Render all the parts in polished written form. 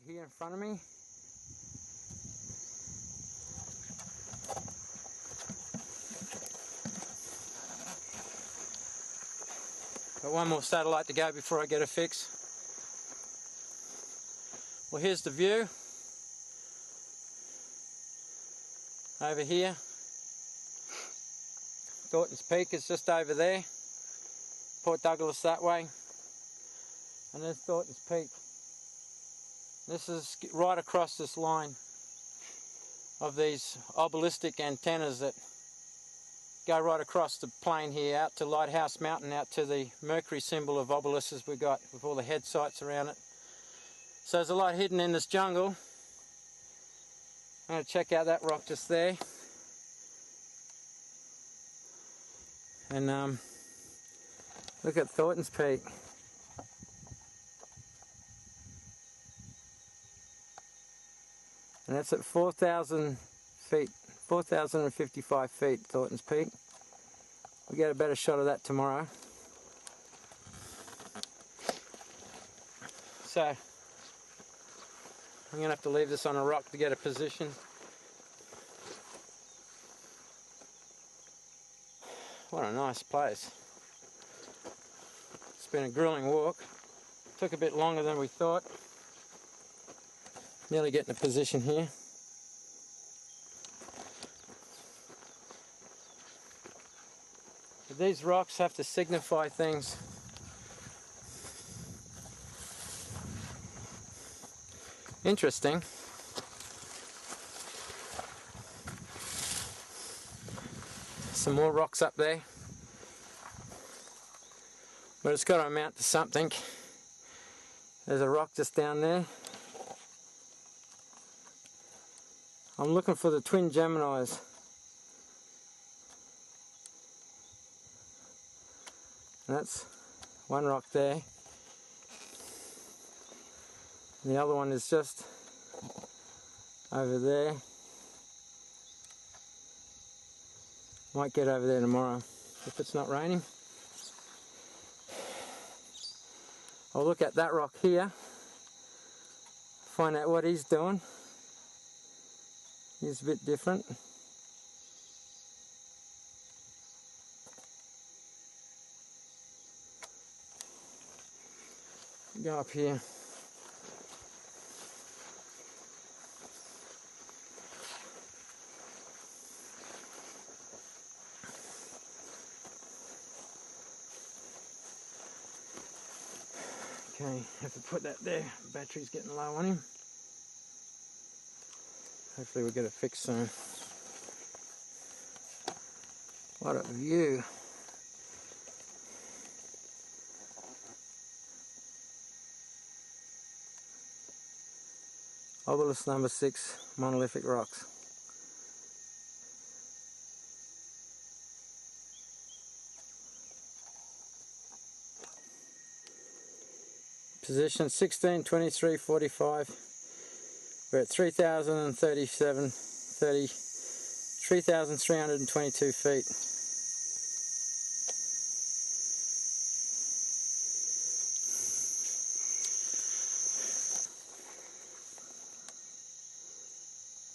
here in front of me. Got one more satellite to go before I get a fix. Well, here's the view over here. Thornton's Peak is just over there. Port Douglas that way. And there's Thornton's Peak. This is right across this line of these obelistic antennas that go right across the plain here out to Lighthouse Mountain, out to the Mercury symbol of obelisks we've got with all the head sites around it. So there's a lot hidden in this jungle. I'm going to check out that rock just there. And look at Thornton's Peak. And that's at 4,000 feet, 4,055 feet, Thornton's Peak. We'll get a better shot of that tomorrow. So, I'm going to have to leave this on a rock to get a position. What a nice place. It's been a grueling walk. Took a bit longer than we thought. Nearly getting a position here. But these rocks have to signify things. Interesting. Some more rocks up there. But it's got to amount to something. There's a rock just down there. I'm looking for the twin Geminis. And that's one rock there. And the other one is just over there. Might get over there tomorrow if it's not raining. I'll look at that rock here, find out what he's doing. He's a bit different. Go up here. Okay, have to put that there. Battery's getting low on him. Hopefully we'll get it fixed soon. What a view. Obelisk Number 6 monolithic rocks. Position 16, 23, 45. We're at 3,322 feet.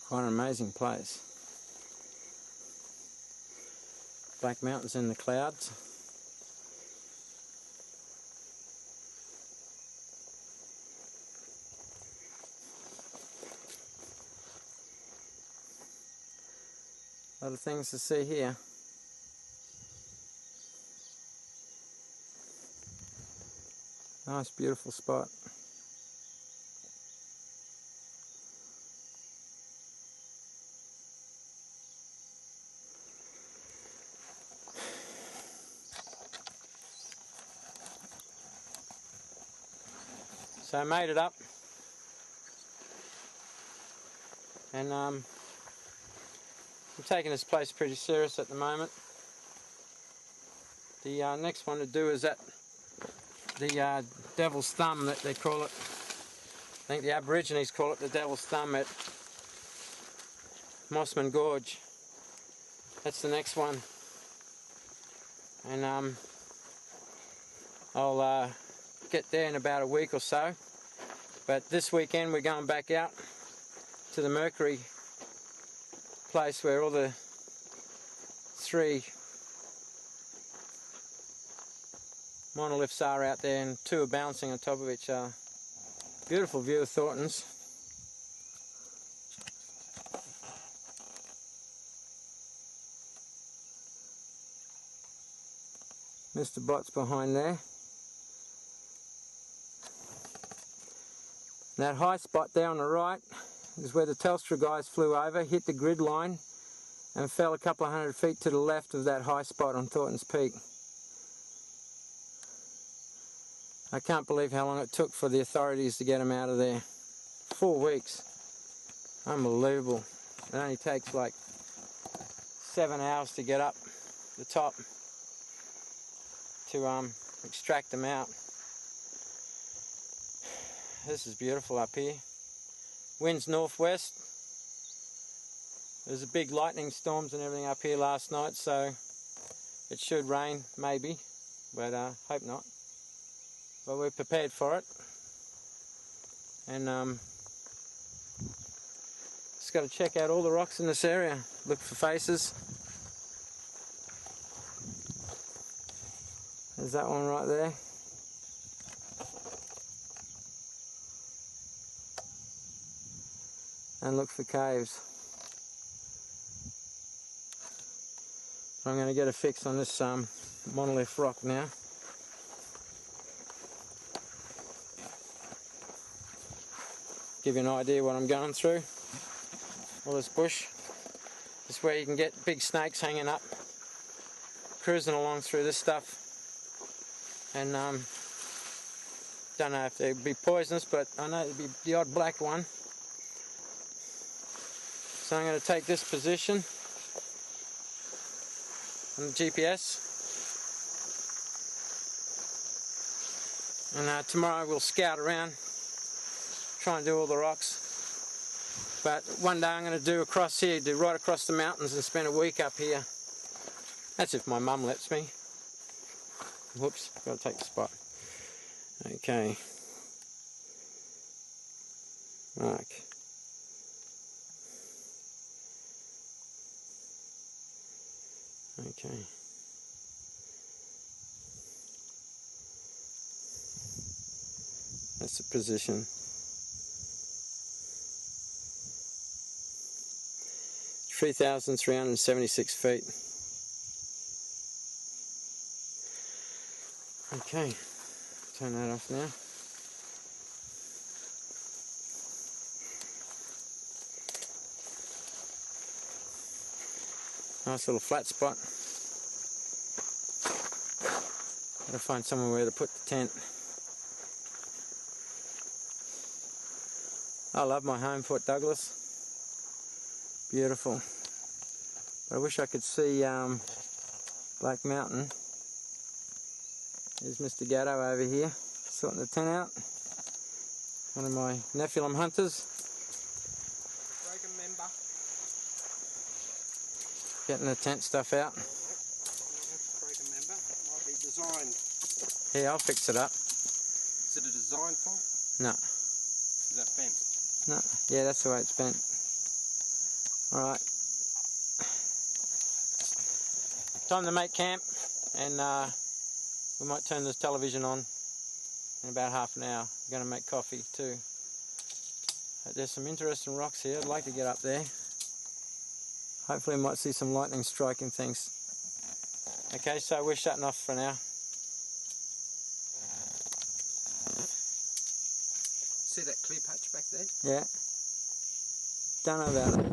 Quite an amazing place. Black mountains in the clouds. A lot of things to see here. Nice, beautiful spot. So I made it up, and I'm taking this place pretty serious at the moment. The next one to do is at the Devil's Thumb, that they call it. I think the Aborigines call it the Devil's Thumb at Mossman Gorge. That's the next one. And I'll get there in about a week or so. But this weekend we're going back out to the Mercury place where all the 3 monoliths are out there, and 2 are bouncing on top of each other. Beautiful view of Thornton's. Mr. Bot's behind there. That high spot there on the right is where the Telstra guys flew over, hit the grid line and fell a couple of 100 feet to the left of that high spot on Thornton's Peak. I can't believe how long it took for the authorities to get them out of there. 4 weeks. Unbelievable. It only takes like 7 hours to get up the top to extract them out. This is beautiful up here. Wind's northwest. There's a big lightning storms and everything up here last night, so it should rain maybe, but hope not. But we're prepared for it, and just got to check out all the rocks in this area, look for faces. There's that one right there. And look for caves. I'm going to get a fix on this monolith rock now. Give you an idea what I'm going through. All this bush. This is where you can get big snakes hanging up, cruising along through this stuff. And don't know if they'd be poisonous, but I know there'd be the odd black one. So I'm going to take this position on the GPS, and tomorrow we'll scout around, try and do all the rocks. But one day I'm going to do across here, do right across the mountains and spend a week up here. That's if my mum lets me. Whoops, got to take the spot. Okay. Mark. Okay. That's the position. 3,376 feet. Okay, turn that off now. Nice little flat spot. Gotta find somewhere where to put the tent. I love my home, Fort Douglas. Beautiful. But I wish I could see Black Mountain. There's Mr. Gatto over here, sorting the tent out. One of my Nephilim hunters. Broken member. Getting the tent stuff out. Broken member. Might be designed. Yeah, I'll fix it up. Is it a design fault? No. Is that bent? No. Yeah, that's the way it's bent. Alright. Time to make camp, and we might turn this television on in about half an hour. We're going to make coffee too. There's some interesting rocks here. I'd like to get up there. Hopefully we might see some lightning striking things. Okay, so we're shutting off for now. See that clear patch back there? Yeah. Don't know about it.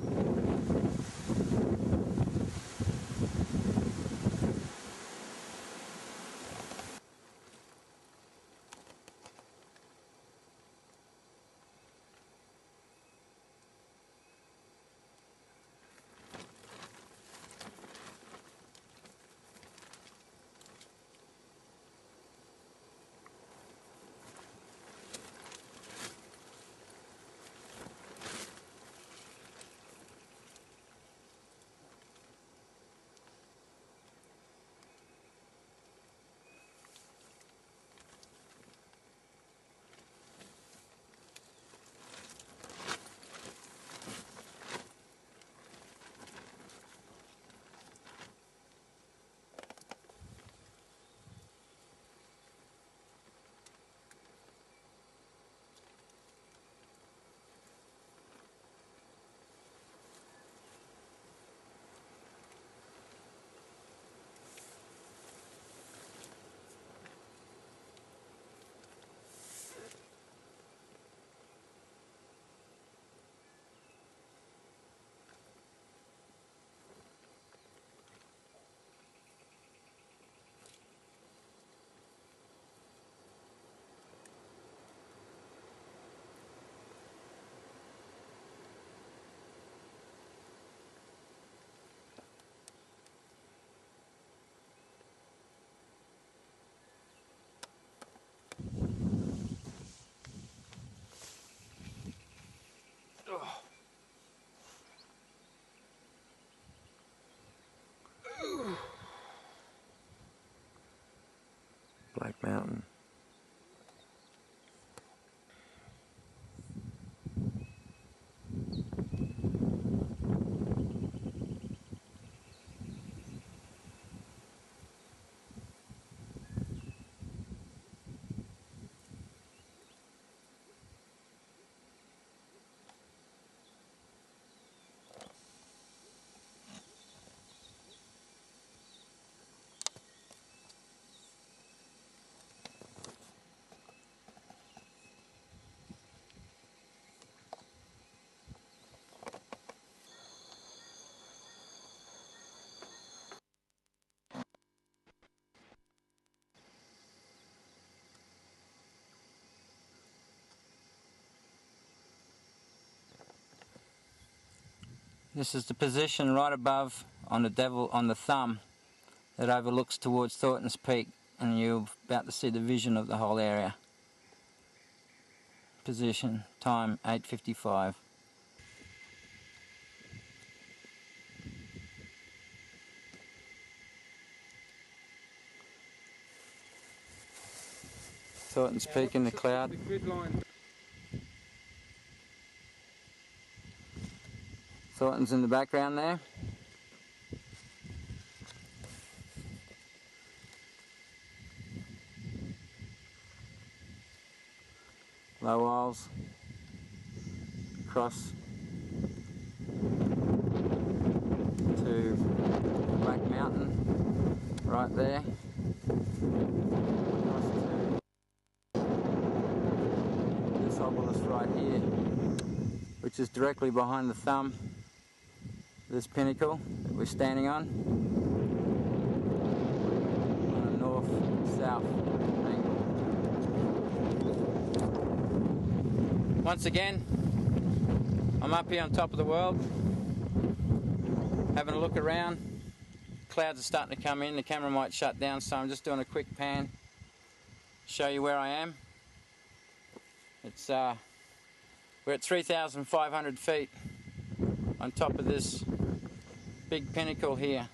This is the position right above on the thumb that overlooks towards Thornton's Peak, and you're about to see the vision of the whole area. Position, time 8:55. Thornton's Peak in the cloud. The grid line. Thornton's in the background there. Low Isles. Across to Black Mountain, right there. Across to this obelisk right here, which is directly behind the thumb, this pinnacle that we're standing on a north-south angle. Once again, I'm up here on top of the world, having a look around. Clouds are starting to come in, the camera might shut down, so I'm just doing a quick pan, show you where I am. It's we're at 3,500 feet on top of this big pinnacle here.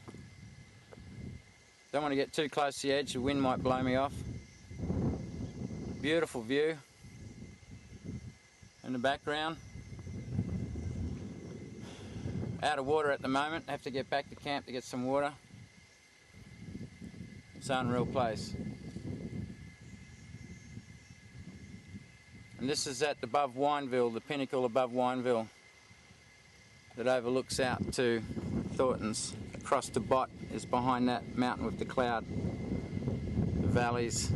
Don't want to get too close to the edge, the wind might blow me off. Beautiful view in the background. Out of water at the moment, have to get back to camp to get some water. It's an unreal place. And this is at above Wineville, the pinnacle above Wineville, that overlooks out to Thornton's. Across the bot is behind that mountain with the cloud, the valleys.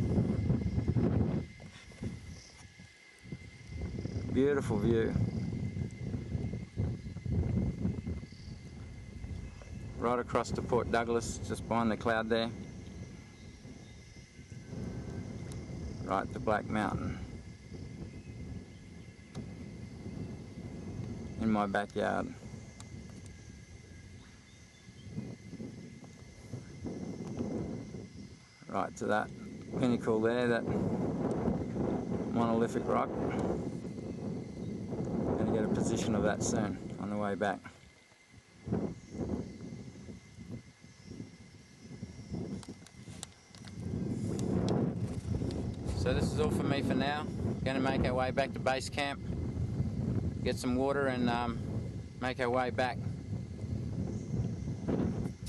Beautiful view. Right across to Port Douglas, just behind the cloud there. Right to Black Mountain. In my backyard. Right to that pinnacle there, that monolithic rock. Going to get a position of that soon on the way back. So this is all for me for now. Going to make our way back to base camp, get some water, and make our way back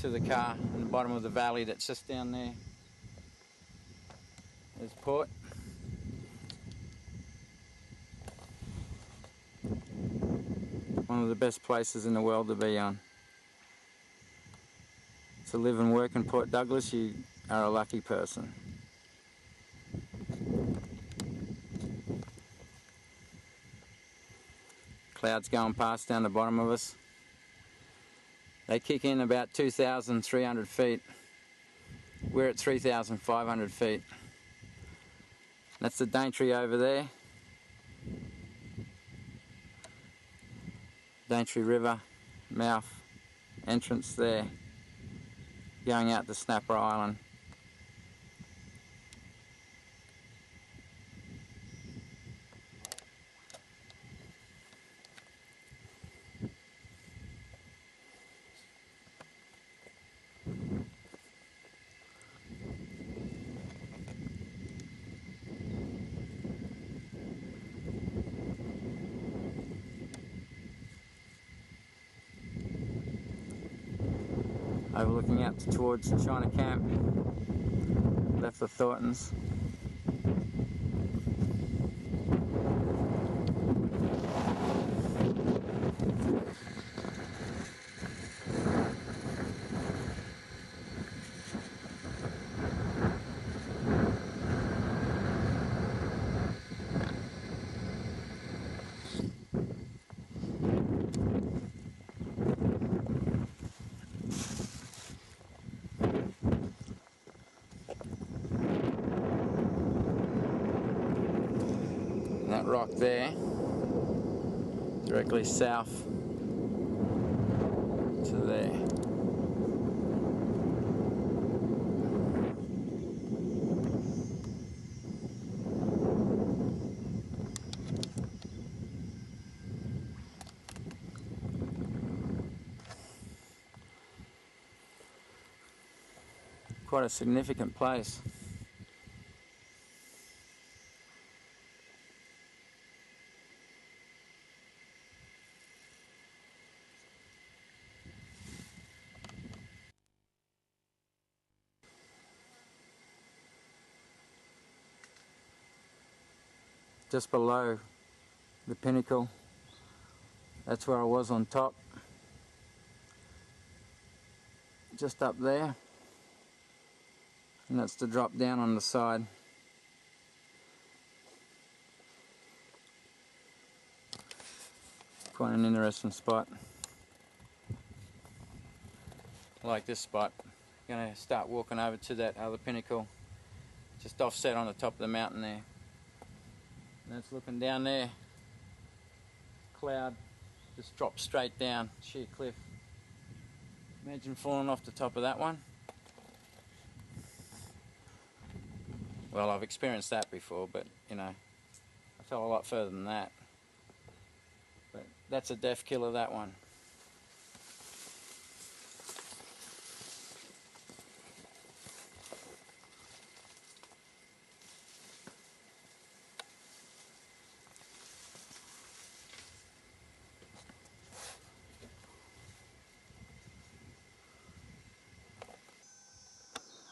to the car in the bottom of the valley that's just down there. There's port. One of the best places in the world to be on. To live and work in Port Douglas, you are a lucky person. Clouds going past down the bottom of us. They kick in about 2,300 feet. We're at 3,500 feet. That's the Daintree over there. Daintree River mouth entrance there, going out to Snapper Island. Overlooking out towards China Camp, left the Thorntons. That rock there, directly south to there. Quite a significant place. Just below the pinnacle, that's where I was on top. Just up there, and that's the drop down on the side. Quite an interesting spot. I like this spot. I'm going to start walking over to that other pinnacle, just offset on the top of the mountain there. And that's looking down there. Cloud just drops straight down, sheer cliff. Imagine falling off the top of that one. Well, I've experienced that before, but you know, I fell a lot further than that. But that's a death killer, that one.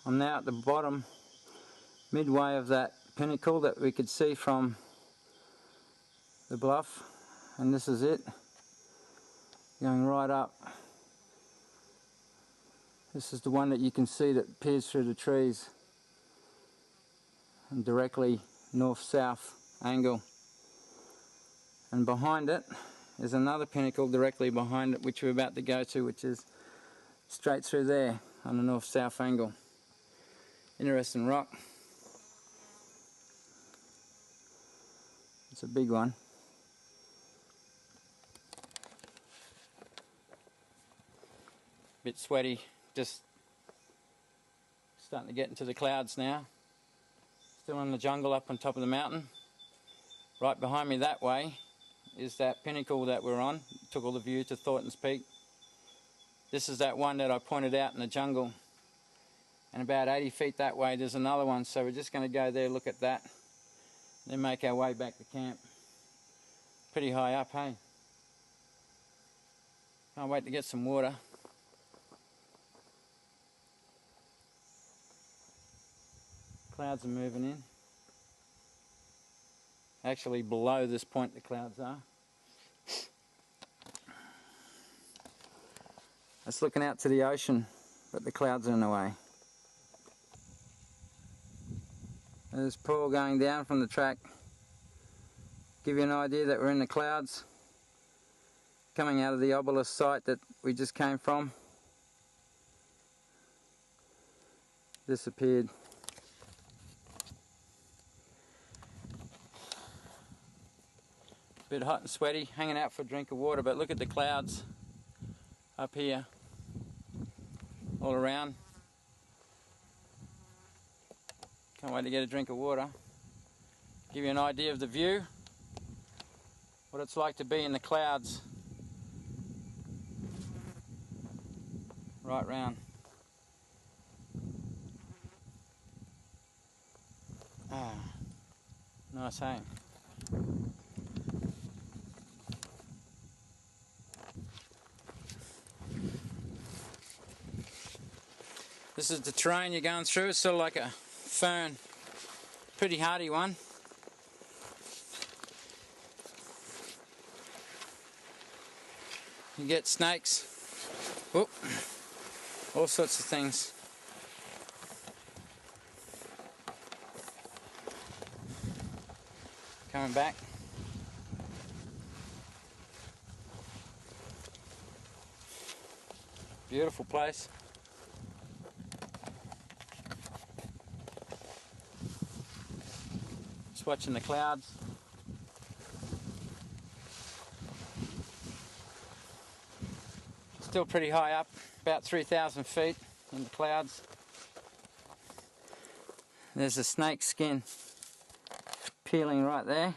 I'm now at the bottom, midway of that pinnacle that we could see from the bluff, and this is it, going right up. This is the one that you can see that peers through the trees, and directly north-south angle. And behind it is another pinnacle directly behind it, which we're about to go to, which is straight through there on the north-south angle. Interesting rock. It's a big one. Bit sweaty, just starting to get into the clouds now. Still in the jungle up on top of the mountain. Right behind me that way is that pinnacle that we're on. Took all the view to Thornton's Peak. This is that one that I pointed out in the jungle. And about 80 feet that way there's another one, so we're just going to go there, look at that, then make our way back to camp. Pretty high up, hey? Can't wait to get some water. Clouds are moving in. Actually below this point the clouds are. It's looking out to the ocean, but the clouds are in the way. There's Paul going down from the track. Give you an idea that we're in the clouds, coming out of the obelisk site that we just came from. Disappeared. Bit hot and sweaty, hanging out for a drink of water, but look at the clouds up here, all around. Can't wait to get a drink of water. Give you an idea of the view, what it's like to be in the clouds. Right round. Ah, nice, hey? This is the terrain you're going through. It's sort of like a fern, pretty hardy one. You get snakes, whoop, all sorts of things. Coming back. Beautiful place. Just watching the clouds. Still pretty high up, about 3,000 feet in the clouds. There's a snake skin peeling right there.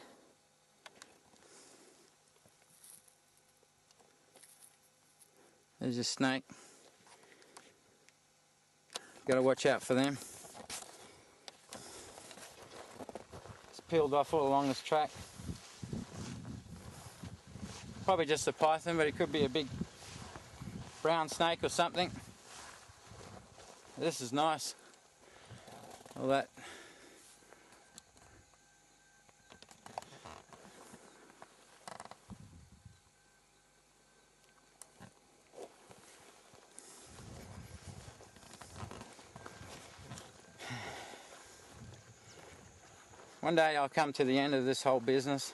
There's a snake. Got to watch out for them. It's peeled off all along this track. Probably just a python, but it could be a big brown snake or something. This is nice. All that. One day I'll come to the end of this whole business.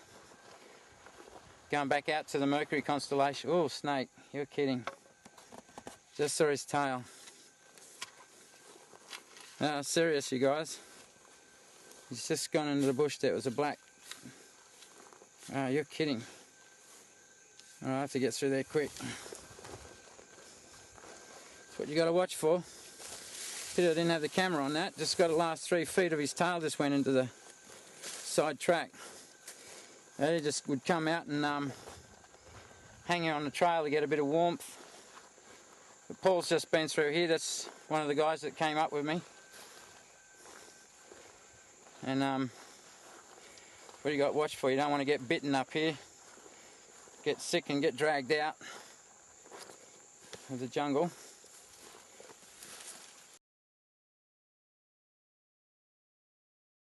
Going back out to the Mercury constellation. Oh, snake, you're kidding. Just saw his tail. No, serious, you guys. He's just gone into the bush there. It was a black. Oh, you're kidding. Oh, I have to get through there quick. That's what you got to watch for. Pity I didn't have the camera on that. Just got the last 3 feet of his tail just went into the side track. He just would come out and hang out on the trail to get a bit of warmth. But Paul's just been through here. That's one of the guys that came up with me. And what do you got to watch for? You don't want to get bitten up here, get sick and get dragged out of the jungle.